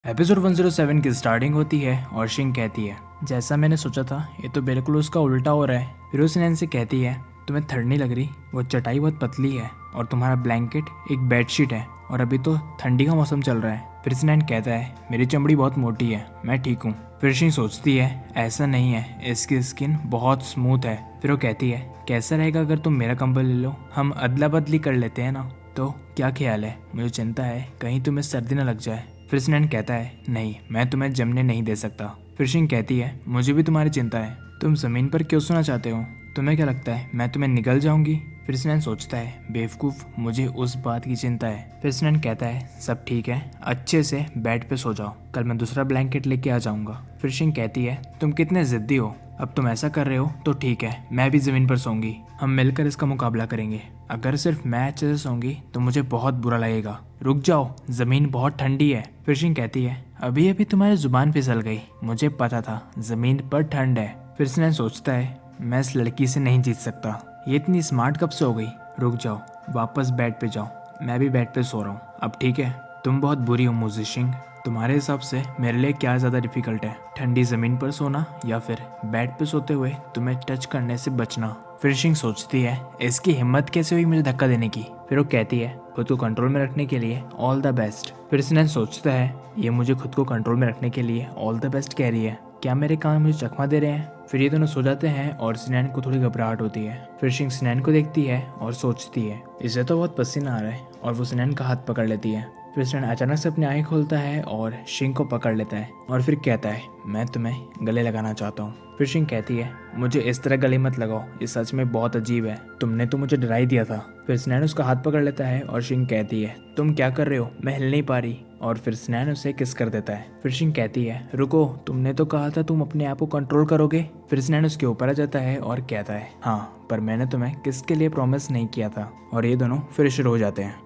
Episode 107 की starting होती है और शिंग कहती है, जैसा मैंने सोचा था ये तो बिल्कुल उसका उल्टा हो रहा है। फिर उस नैन से कहती है, तुम्हें ठंड नहीं लग रही? वो चटाई बहुत पतली है और तुम्हारा ब्लैंकेट एक बेडशीट है और अभी तो ठंडी का मौसम चल रहा है। फिर नैन कहता है, मेरी चमड़ी बहुत मोटी है, मैं ठीक हूँ। फिर शिंग सोचती है, ऐसा नहीं है, इसकी स्किन बहुत स्मूथ है। फिर वो कहती है, कैसा रहेगा अगर तुम मेरा कंबल ले लो, हम अदला बदली कर लेते हैं ना। तो क्या ख्याल है? मुझे चिंता है कहीं तुम्हें सर्दी न लग जाए। फिर स्नैन कहता है, नहीं, मैं तुम्हें जमने नहीं दे सकता। फिर शिंग कहती है, मुझे भी तुम्हारी चिंता है, तुम जमीन पर क्यों सोना चाहते हो? तुम्हें क्या लगता है मैं तुम्हें निगल जाऊंगी? फिर स्नैन सोचता है, बेवकूफ़, मुझे उस बात की चिंता है। फिर स्नैन कहता है, सब ठीक है, अच्छे से बेड पे सो जाओ, कल मैं दूसरा ब्लैंकेट लेके आ जाऊंगा। फिर शिंग कहती है, तुम कितने जिद्दी हो, अब तुम ऐसा कर रहे हो तो ठीक है, मैं भी जमीन पर सोऊंगी, हम मिलकर इसका मुकाबला करेंगे। अगर सिर्फ मैं अच्छे से सोऊंगी तो मुझे बहुत बुरा लगेगा। रुक जाओ, जमीन बहुत ठंडी है। फिर शिंग कहती है, अभी अभी तुम्हारी जुबान फिसल गई, मुझे पता था जमीन पर ठंड है। फिर स्नैन सोचता है, मैं इस लड़की से नहीं जीत सकता, ये इतनी स्मार्ट कब से हो गई। रुक जाओ, वापस बेड पे जाओ, मैं भी बेड पे सो रहा हूँ अब, ठीक है? तुम बहुत बुरी हो मुझे शिंग, तुम्हारे हिसाब से मेरे लिए क्या ज़्यादा डिफिकल्ट है, ठंडी ज़मीन पर सोना या फिर बेड पे सोते हुए तुम्हें टच करने से बचना? फिर शिंग सोचती है, इसकी हिम्मत कैसे हुई मुझे धक्का देने की। फिर वो कहती है, खुद को कंट्रोल में रखने के लिए ऑल द बेस्ट। फिर स्नैन सोचता है, ये मुझे खुद को कंट्रोल में रखने के लिए ऑल द बेस्ट कह रही है, क्या मेरे कान मुझे चकमा दे रहे हैं? फिर ये दोनों सो जाते हैं और स्नैन को थोड़ी घबराहट होती है। फिर शिंग स्नैन को देखती है और सोचती है, इसे तो बहुत पसीना आ रहा है, और वो स्नैन का हाथ पकड़ लेती है। फिर स्नैन अचानक से अपनी आंखें खोलता है और शिंग को पकड़ लेता है और फिर कहता है, मैं तुम्हें गले लगाना चाहता हूँ। फिर शिंग कहती है, मुझे इस तरह गले मत लगाओ, ये सच में बहुत अजीब है, तुमने तो मुझे डरा ही दिया था। फिर स्नैन उसका हाथ पकड़ लेता है और शिंग कहती है, तुम क्या कर रहे हो, मैं हिल नहीं पा रही। और फिर स्नैन उसे किस कर देता है। फिर शिंग कहती है, रुको, तुमने तो कहा था तुम अपने आप को कंट्रोल करोगे। फिर स्नैन उसके ऊपर आ जाता है और कहता है, हाँ, पर मैंने तुम्हें किसके लिए प्रॉमिस नहीं किया था। और ये दोनों फिर शुरू हो जाते हैं।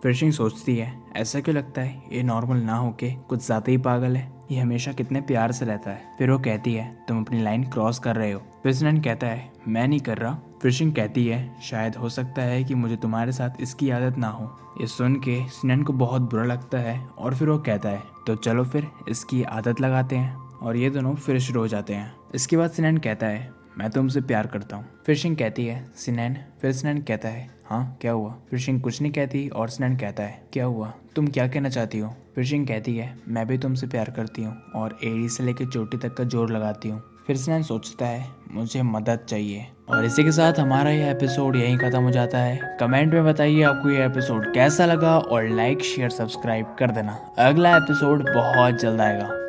फिर शिंग सोचती है, ऐसा क्यों लगता है ये नॉर्मल ना होके कुछ ज़्यादा ही पागल है, ये हमेशा कितने प्यार से रहता है। फिर वो कहती है, तुम अपनी लाइन क्रॉस कर रहे हो। फिर स्नैन कहता है, मैं नहीं कर रहा। फिर शिंग कहती है, शायद हो सकता है कि मुझे तुम्हारे साथ इसकी आदत ना हो। ये सुन के स्नैन को बहुत बुरा लगता है और फिर वो कहता है, तो चलो फिर इसकी आदत लगाते हैं। और ये दोनों फिर शुरू हो जाते हैं। इसके बाद स्नैन कहता है, मैं तुमसे प्यार करता हूँ। फिर शिंग कहती है, स्नैन। फिर स्नैन कहता है, हाँ क्या हुआ? फिर शिंग कुछ नहीं कहती और स्नैन कहता है, क्या हुआ, तुम क्या कहना चाहती हो? फिर शिंग कहती है, मैं भी तुमसे प्यार करती हूँ और एड़ी से लेकर चोटी तक का जोर लगाती हूँ। फिर स्नैन सोचता है, मुझे मदद चाहिए। और इसी के साथ हमारा यह एपिसोड यहीं खत्म हो जाता है। कमेंट में बताइए आपको यह एपिसोड कैसा लगा और लाइक शेयर सब्सक्राइब कर देना। अगला एपिसोड बहुत जल्द आएगा।